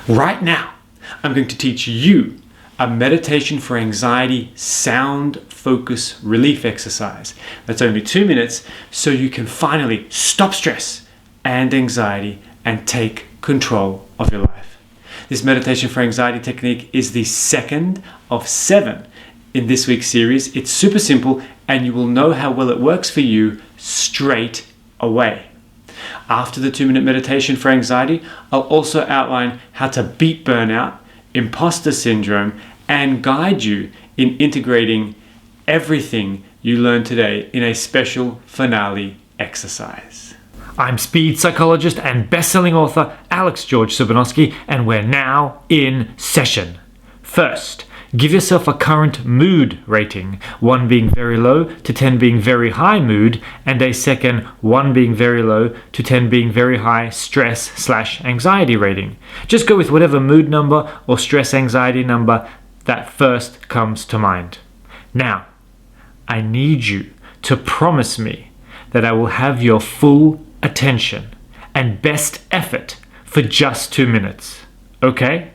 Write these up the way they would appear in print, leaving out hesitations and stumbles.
Right now, I'm going to teach you a meditation for anxiety sound focus relief exercise. That's only 2 minutes, so you can finally stop stress and anxiety and take control of your life. This meditation for anxiety technique is the second of 7 in this week's series. It's super simple and you will know how well it works for you straight away. After the 2-minute meditation for anxiety, I'll also outline how to beat burnout, imposter syndrome, and guide you in integrating everything you learned today in a special finale exercise. I'm Speed Psychologist and best-selling author Aleks George, and we're now in session. First, give yourself a current mood rating, 1 being very low to 10 being very high mood, and a second 1 being very low to 10 being very high stress/anxiety rating. Just go with whatever mood number or stress anxiety number that first comes to mind. Now, I need you to promise me that I will have your full attention and best effort for just 2 minutes, okay?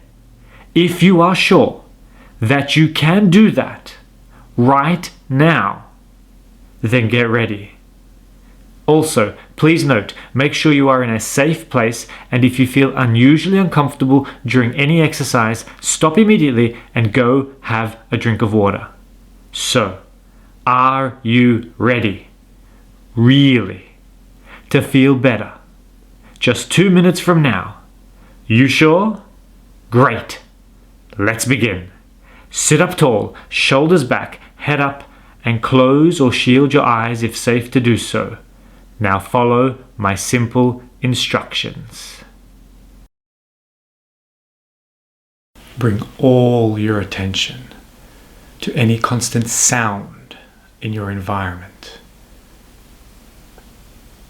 If you are sure that you can do that right now, then get ready. Also, please note, make sure you are in a safe place, and if you feel unusually uncomfortable during any exercise, stop immediately and go have a drink of water. So, are you ready? Really? To feel better? Just 2 minutes from now. You sure? Great. Let's begin. Sit up tall, shoulders back, head up, and close or shield your eyes if safe to do so. Now follow my simple instructions. Bring all your attention to any constant sound in your environment.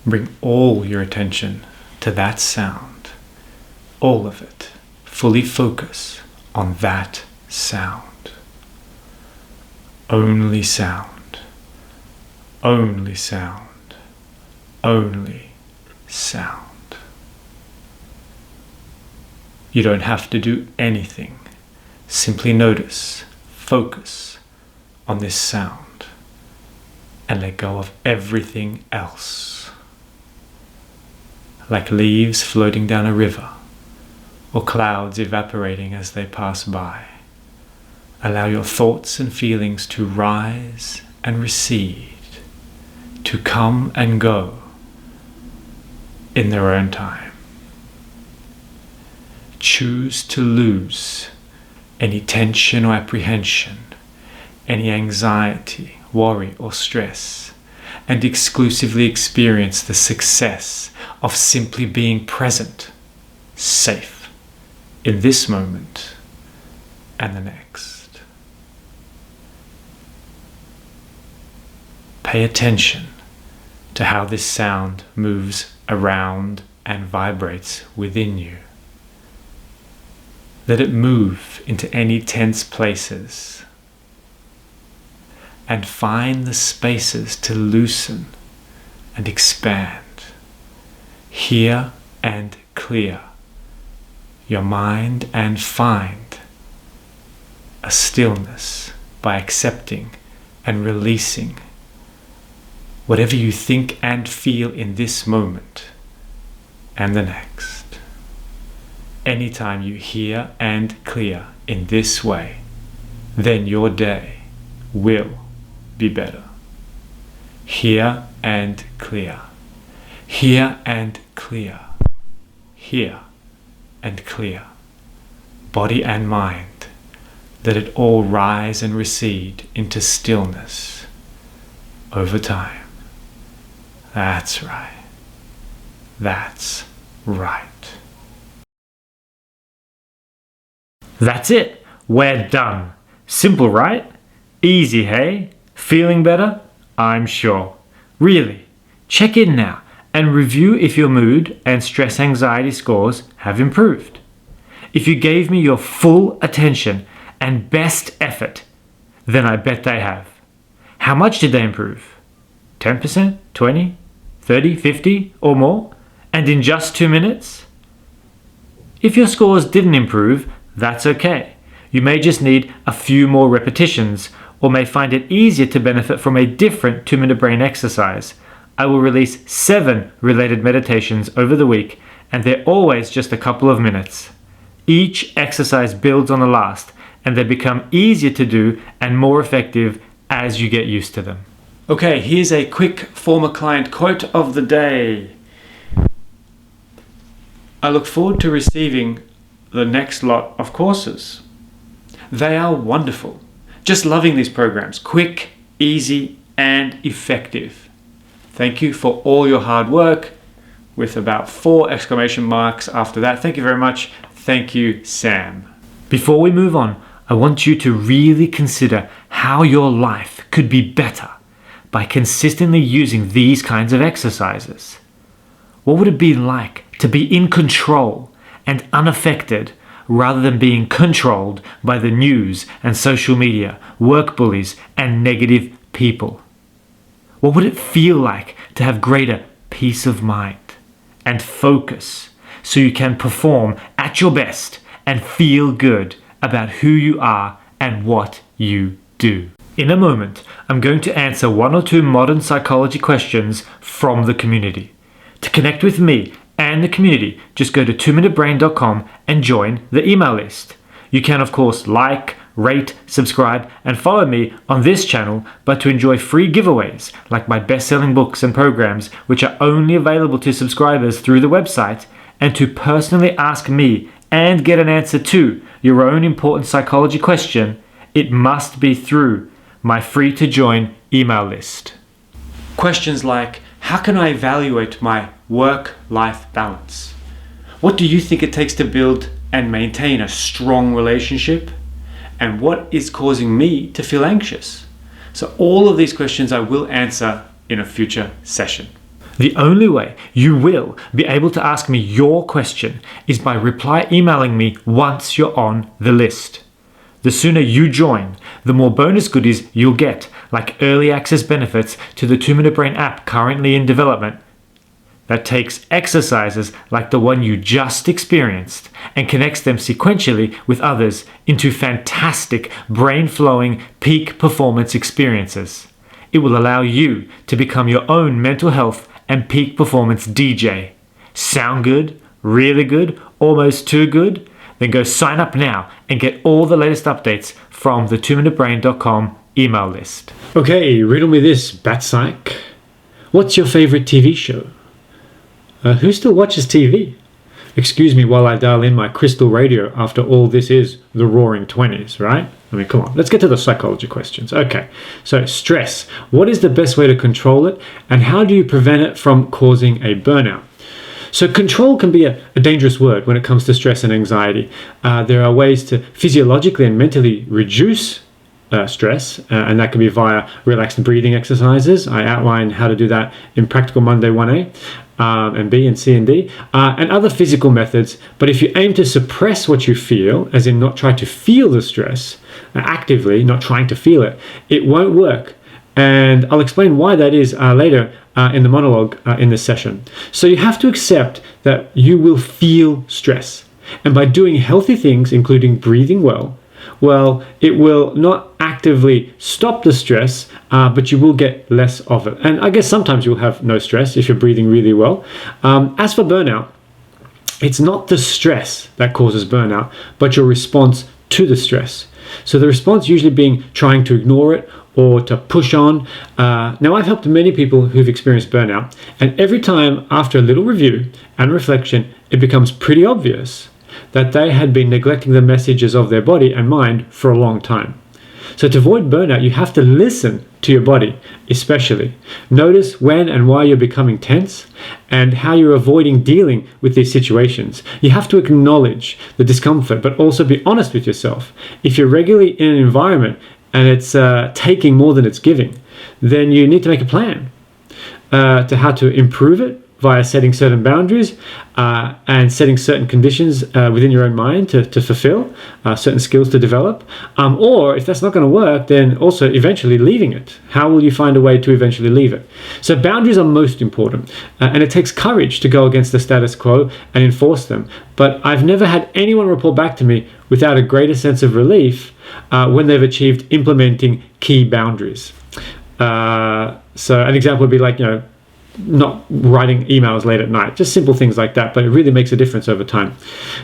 Bring all your attention to that sound, all of it. Fully focus on that sound. Only sound, only sound, only sound. You don't have to do anything. Simply notice, focus on this sound, and let go of everything else. Like leaves floating down a river, or clouds evaporating as they pass by. Allow your thoughts and feelings to rise and recede, to come and go in their own time. Choose to lose any tension or apprehension, any anxiety, worry, or stress, and exclusively experience the success of simply being present, safe, in this moment and the next. Pay attention to how this sound moves around and vibrates within you. Let it move into any tense places and find the spaces to loosen and expand. Hear and clear your mind and find a stillness by accepting and releasing whatever you think and feel in this moment and the next. Anytime you hear and clear in this way, then your day will be better. Hear and clear. Hear and clear. Hear and clear. Body and mind, let it all rise and recede into stillness over time. That's right. That's right. That's it. We're done. Simple, right? Easy, hey? Feeling better? I'm sure. Really, check in now and review if your mood and stress anxiety scores have improved. If you gave me your full attention and best effort, then I bet they have. How much did they improve? 10%? 20? 30? 50? Or more? And in just 2 minutes? If your scores didn't improve, that's okay. You may just need a few more repetitions, or may find it easier to benefit from a different 2-minute brain exercise. I will release 7 related meditations over the week, and they're always just a couple of minutes. Each exercise builds on the last, and they become easier to do and more effective as you get used to them. Okay, here's a quick former client quote of the day. I look forward to receiving the next lot of courses. They are wonderful. Just loving these programs. Quick, easy, and effective. Thank you for all your hard work, with about 4 exclamation marks after that. Thank you very much. Thank you, Sam. Before we move on, I want you to really consider how your life could be better by consistently using these kinds of exercises. What would it be like to be in control and unaffected rather than being controlled by the news and social media, work bullies, and negative people? What would it feel like to have greater peace of mind and focus so you can perform at your best and feel good about who you are and what you do? In a moment, I'm going to answer 1 or 2 modern psychology questions from the community. To connect with me and the community, just go to 2minutebrain.com and join the email list. You can, of course, like, rate, subscribe, and follow me on this channel, but to enjoy free giveaways like my best-selling books and programs, which are only available to subscribers through the website, and to personally ask me and get an answer to your own important psychology question, it must be through my free-to-join email list. Questions like, how can I evaluate my work-life balance? What do you think it takes to build and maintain a strong relationship? And what is causing me to feel anxious? So all of these questions I will answer in a future session. The only way you will be able to ask me your question is by reply emailing me once you're on the list. The sooner you join, the more bonus goodies you'll get, like early access benefits to the 2-Minute Brain app currently in development that takes exercises like the one you just experienced and connects them sequentially with others into fantastic brain-flowing peak performance experiences. It will allow you to become your own mental health and peak performance DJ. Sound good? Really good? Almost too good? Then go sign up now and get all the latest updates from the 2minutebrain.com email list. Okay, riddle me this, Bat Psych. What's your favorite TV show? Who still watches TV? Excuse me while I dial in my crystal radio. After all, this is the Roaring 20s, right? I mean, come on, let's get to the psychology questions. Okay, so stress. What is the best way to control it, and how do you prevent it from causing a burnout? So control can be a dangerous word when it comes to stress and anxiety. There are ways to physiologically and mentally reduce stress, and that can be via relaxed breathing exercises. I outline how to do that in Practical Monday 1A. And B and C and D, and other physical methods. But if you aim to suppress what you feel, as in not try to feel the stress, actively not trying to feel it, it won't work. And I'll explain why that is later in the monologue in this session. So you have to accept that you will feel stress. And by doing healthy things, including breathing well, it will not actively stop the stress, but you will get less of it. And I guess sometimes you'll have no stress if you're breathing really well. As for burnout, it's not the stress that causes burnout, but your response to the stress. So the response usually being trying to ignore it or to push on. Now, I've helped many people who've experienced burnout, and every time after a little review and reflection, it becomes pretty obvious that they had been neglecting the messages of their body and mind for a long time. So to avoid burnout, you have to listen to your body, especially. Notice when and why you're becoming tense and how you're avoiding dealing with these situations. You have to acknowledge the discomfort, but also be honest with yourself. If you're regularly in an environment and it's taking more than it's giving, then you need to make a plan to how to improve it via setting certain boundaries and setting certain conditions within your own mind to fulfill, certain skills to develop. Or if that's not going to work, then also eventually leaving it. How will you find a way to eventually leave it? So boundaries are most important, and it takes courage to go against the status quo and enforce them. But I've never had anyone report back to me without a greater sense of relief when they've achieved implementing key boundaries. So an example would be like, not writing emails late at night, just simple things like that, but it really makes a difference over time.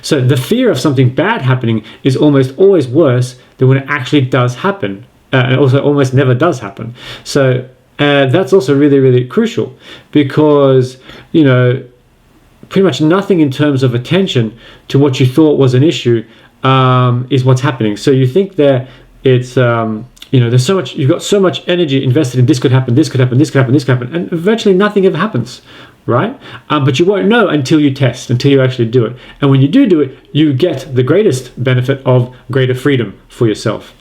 So the fear of something bad happening is almost always worse than when it actually does happen, and also almost never does happen. So that's also really, really crucial, because, pretty much nothing in terms of attention to what you thought was an issue is what's happening. So you think that it's there's so much, you've got so much energy invested in this could happen, this could happen, this could happen, this could happen, and virtually nothing ever happens, right? But you won't know until you test, until you actually do it. And when you do it, you get the greatest benefit of greater freedom for yourself.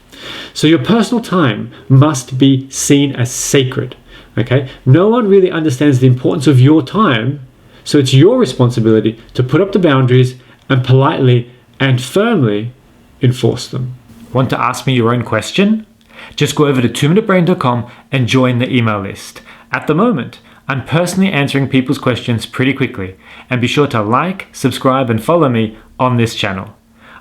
So your personal time must be seen as sacred, okay? No one really understands the importance of your time, so it's your responsibility to put up the boundaries and politely and firmly enforce them. Want to ask me your own question? Just go over to 2minutebrain.com and join the email list. At the moment, I'm personally answering people's questions pretty quickly, and be sure to like, subscribe, and follow me on this channel.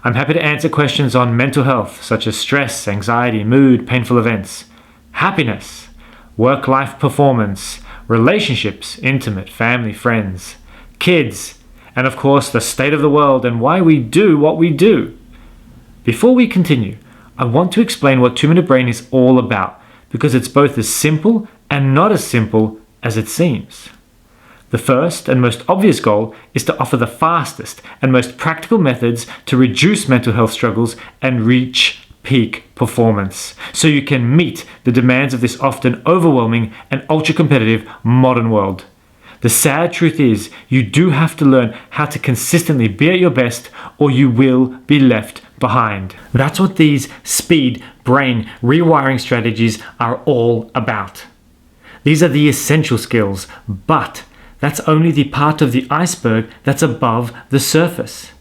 I'm happy to answer questions on mental health, such as stress, anxiety, mood, painful events, happiness, work-life performance, relationships, intimate, family, friends, kids, and of course the state of the world and why we do what we do. Before we continue, I want to explain what 2-Minute Brain is all about, because it's both as simple and not as simple as it seems. The first and most obvious goal is to offer the fastest and most practical methods to reduce mental health struggles and reach peak performance, so you can meet the demands of this often overwhelming and ultra-competitive modern world. The sad truth is, you do have to learn how to consistently be at your best, or you will be left behind. That's what these speed brain rewiring strategies are all about. These are the essential skills, but that's only the part of the iceberg that's above the surface.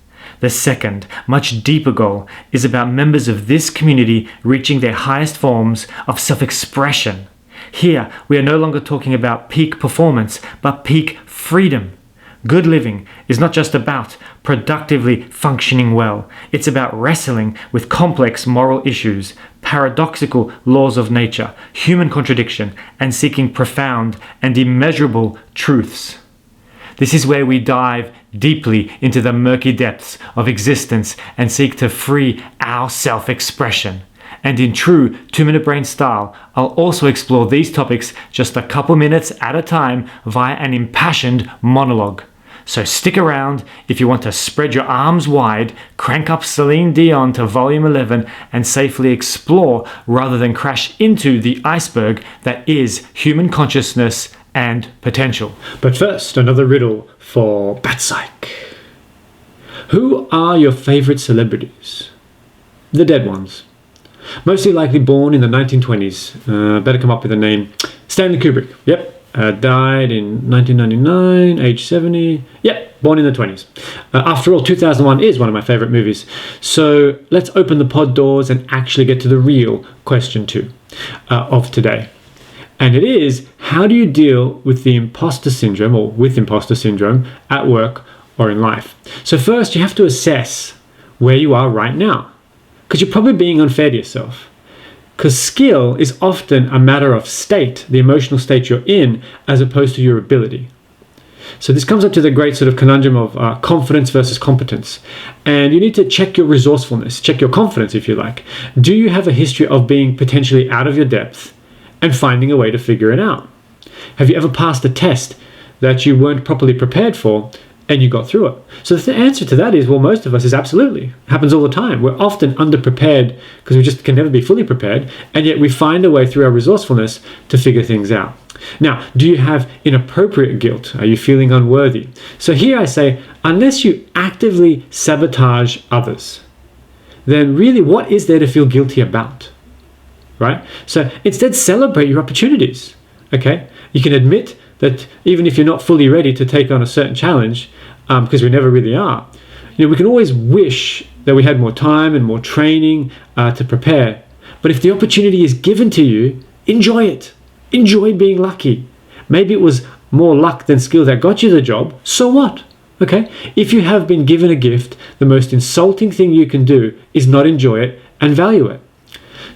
The second, much deeper goal is about members of this community reaching their highest forms of self-expression. Here, we are no longer talking about peak performance, but peak freedom. Good living is not just about productively functioning well. It's about wrestling with complex moral issues, paradoxical laws of nature, human contradiction, and seeking profound and immeasurable truths. This is where we dive deeply into the murky depths of existence and seek to free our self-expression. And in true 2-Minute Brain style, I'll also explore these topics just a couple minutes at a time via an impassioned monologue. So stick around if you want to spread your arms wide, crank up Celine Dion to volume 11, and safely explore rather than crash into the iceberg that is human consciousness and potential. But first, another riddle for Bat Psych. Who are your favorite celebrities? The dead ones. Mostly likely born in the 1920s. Better come up with a name. Stanley Kubrick. Yep. Died in 1999, age 70. Yep, born in the 20s. After all, 2001 is one of my favorite movies. So let's open the pod doors and actually get to the real question 2 of today. And it is, how do you deal with the imposter syndrome, or with imposter syndrome, at work or in life? So first, you have to assess where you are right now, because you're probably being unfair to yourself. Because skill is often a matter of state, the emotional state you're in, as opposed to your ability. So this comes up to the great sort of conundrum of confidence versus competence. And you need to check your resourcefulness, check your confidence if you like. Do you have a history of being potentially out of your depth and finding a way to figure it out? Have you ever passed a test that you weren't properly prepared for and you got through it? So the answer to that is, well, most of us is absolutely. It happens all the time. We're often underprepared because we just can never be fully prepared, and yet we find a way through our resourcefulness to figure things out. Now, do you have inappropriate guilt? Are you feeling unworthy? So here I say, unless you actively sabotage others, then really what is there to feel guilty about? Right? So instead, celebrate your opportunities. Okay? You can admit that even if you're not fully ready to take on a certain challenge, because we never really are, we can always wish that we had more time and more training to prepare. But if the opportunity is given to you, enjoy it. Enjoy being lucky. Maybe it was more luck than skill that got you the job. So what? Okay? If you have been given a gift, the most insulting thing you can do is not enjoy it and value it.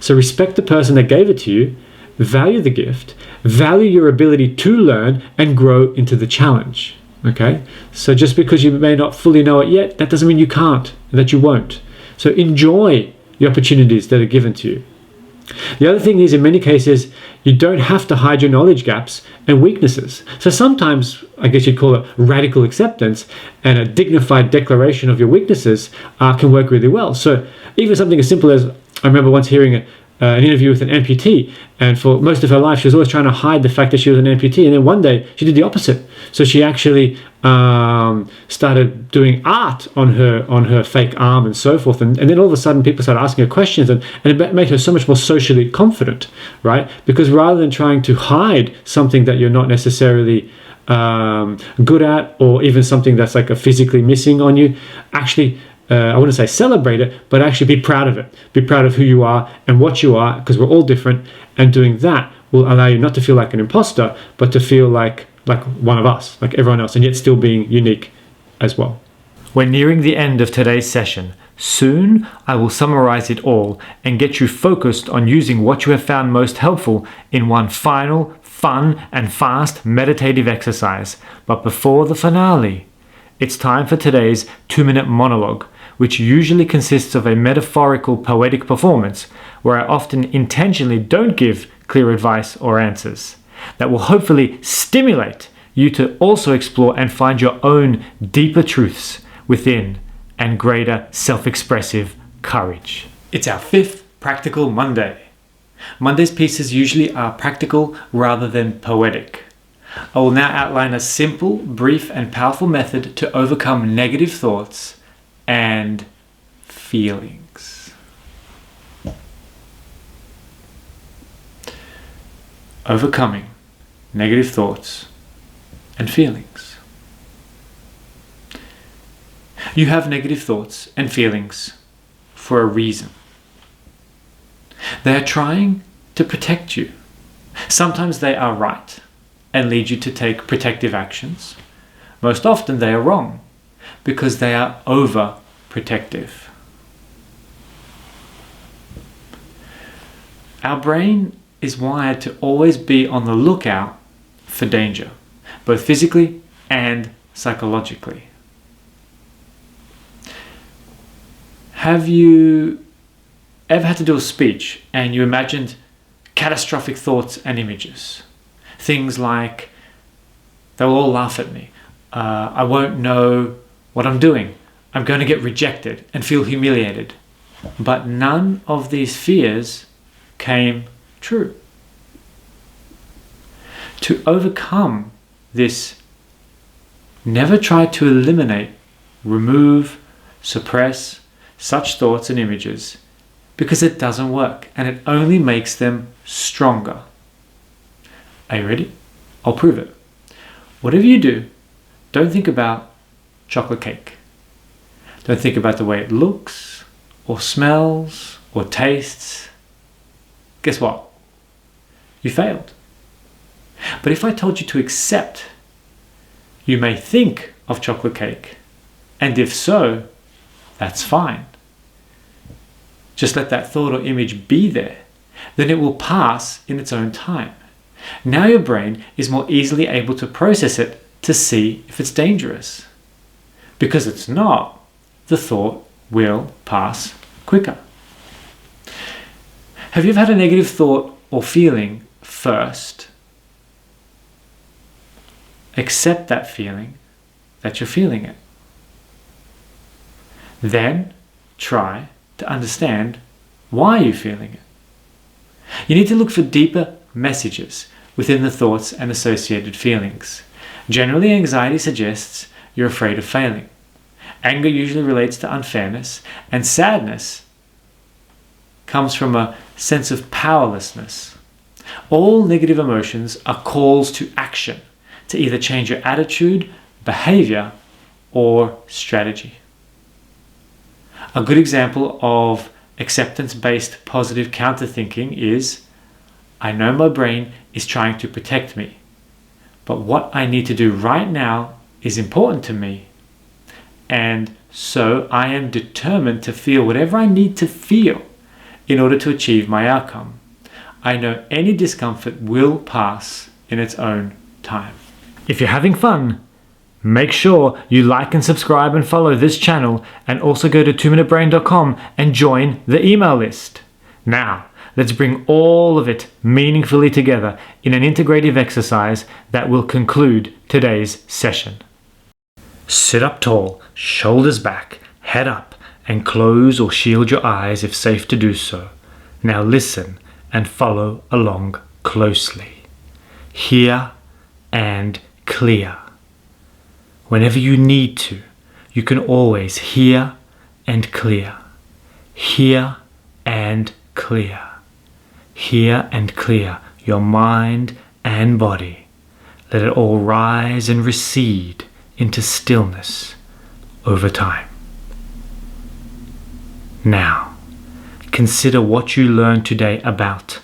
So respect the person that gave it to you, value the gift, value your ability to learn and grow into the challenge. Okay? So just because you may not fully know it yet, that doesn't mean you can't, that you won't. So enjoy the opportunities that are given to you. The other thing is, in many cases, you don't have to hide your knowledge gaps and weaknesses. So sometimes, I guess you'd call it radical acceptance, and a dignified declaration of your weaknesses can work really well. So even something as simple as, I remember once hearing an interview with an amputee, and for most of her life she was always trying to hide the fact that she was an amputee, and then one day she did the opposite. So she actually started doing art on her fake arm and so forth, and then all of a sudden people started asking her questions, and it made her so much more socially confident, right? Because rather than trying to hide something that you're not necessarily good at, or even something that's like a physically missing on you, actually I wouldn't say celebrate it, but actually be proud of it. Be proud of who you are and what you are, because we're all different, and doing that will allow you not to feel like an imposter, but to feel like one of us, like everyone else, and yet still being unique as well. We're nearing the end of today's session. Soon, I will summarize it all and get you focused on using what you have found most helpful in one final, fun and fast meditative exercise. But before the finale, it's time for today's 2-minute monologue, which usually consists of a metaphorical poetic performance where I often intentionally don't give clear advice or answers, that will hopefully stimulate you to also explore and find your own deeper truths within and greater self-expressive courage. It's our 5th Practical Monday. Monday's pieces usually are practical rather than poetic. I will now outline a simple, brief, and powerful method to overcome negative thoughts and feelings. Overcoming negative thoughts and feelings. You have negative thoughts and feelings for a reason. They are trying to protect you. Sometimes they are right and lead you to take protective actions. Most often they are wrong because they are overprotective. Our brain is wired to always be on the lookout for danger, both physically and psychologically. Have you ever had to do a speech and you imagined catastrophic thoughts and images? Things like, they'll all laugh at me. I won't know what I'm doing. I'm going to get rejected and feel humiliated. But none of these fears came true. To overcome this, never try to eliminate, remove, suppress such thoughts and images, because it doesn't work and it only makes them stronger. Are you ready? I'll prove it. Whatever you do, don't think about chocolate cake. Don't think about the way it looks, or smells, or tastes. Guess what? You failed. But if I told you to accept, you may think of chocolate cake, and if so, that's fine. Just let that thought or image be there, then it will pass in its own time. Now your brain is more easily able to process it to see if it's dangerous. Because it's not, the thought will pass quicker. Have you ever had a negative thought or feeling first? Accept that feeling, that you're feeling it. Then try to understand why you're feeling it. You need to look for deeper messages within the thoughts and associated feelings. Generally, anxiety suggests you're afraid of failing. Anger usually relates to unfairness, and sadness comes from a sense of powerlessness. All negative emotions are calls to action. to either change your attitude, behavior, or strategy. A good example of acceptance-based positive counterthinking is, I know my brain is trying to protect me, but what I need to do right now is important to me. And so I am determined to feel whatever I need to feel in order to achieve my outcome. I know any discomfort will pass in its own time. If you're having fun, make sure you like and subscribe and follow this channel, and also go to 2minutebrain.com and join the email list. Now, let's bring all of it meaningfully together in an integrative exercise that will conclude today's session. Sit up tall, shoulders back, head up, and close or shield your eyes if safe to do so. Now listen and follow along closely. Hear and clear. Whenever you need to, you can always hear and clear. Hear and clear. Hear and clear your mind and body. Let it all rise and recede into stillness over time. Now, consider what you learned today about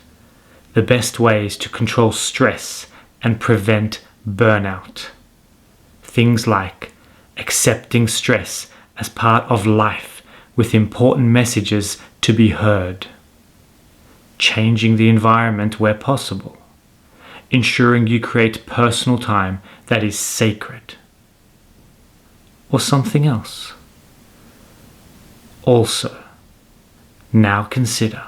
the best ways to control stress and prevent burnout. Things like accepting stress as part of life with important messages to be heard, changing the environment where possible, ensuring you create personal time that is sacred, or something else. Also, now consider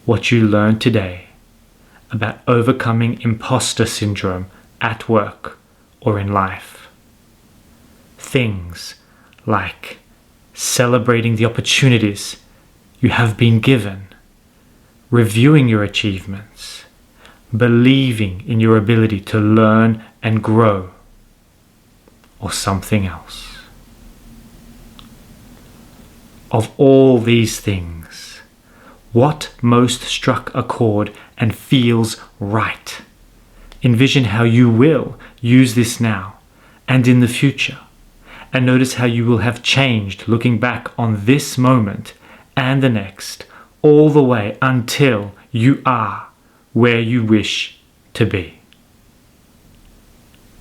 what you learned today about overcoming imposter syndrome at work or in life. Things like celebrating the opportunities you have been given, reviewing your achievements, believing in your ability to learn and grow, or something else. Of all these things, what most struck a chord and feels right? Envision how you will use this now and in the future, and notice how you will have changed looking back on this moment and the next, all the way until you are where you wish to be.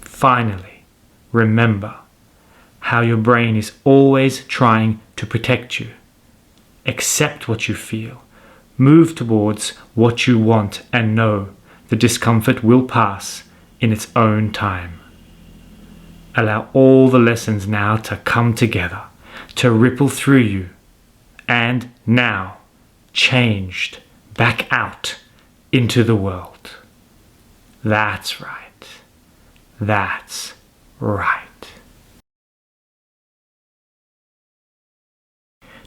Finally, remember how your brain is always trying to protect you. Accept what you feel, move towards what you want, and know the discomfort will pass in its own time. Allow all the lessons now to come together, to ripple through you, and now, changed, back out into the world. That's right. That's right.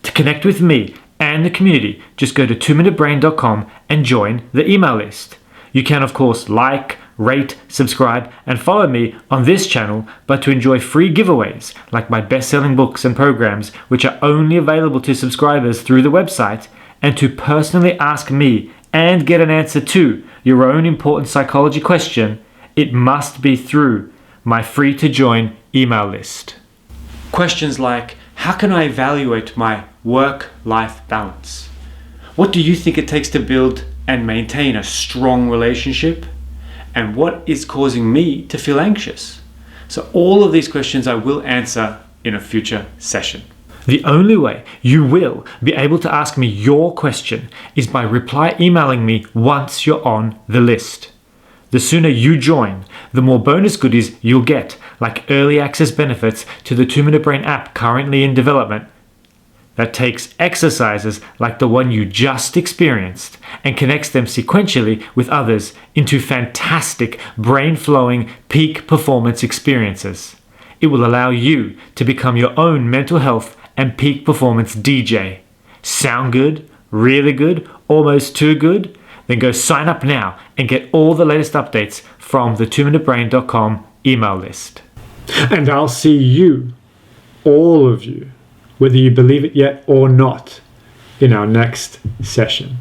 To connect with me and the community, just go to 2minutebrain.com and join the email list. You can, of course, like, rate, subscribe, and follow me on this channel, but to enjoy free giveaways like my best-selling books and programs, which are only available to subscribers through the website, and to personally ask me and get an answer to your own important psychology question, it must be through my free-to-join email list. Questions like, how can I evaluate my work-life balance? What do you think it takes to build and maintain a strong relationship? And what is causing me to feel anxious? So all of these questions I will answer in a future session. The only way you will be able to ask me your question is by reply emailing me once you're on the list. The sooner you join, the more bonus goodies you'll get, like early access benefits to the 2-Minute Brain app currently in development that takes exercises like the one you just experienced and connects them sequentially with others into fantastic brain-flowing peak performance experiences. It will allow you to become your own mental health and peak performance DJ. Sound good? Really good? Almost too good? Then go sign up now and get all the latest updates from the 2minutebrain.com email list. And I'll see you, all of you, whether you believe it yet or not, in our next session.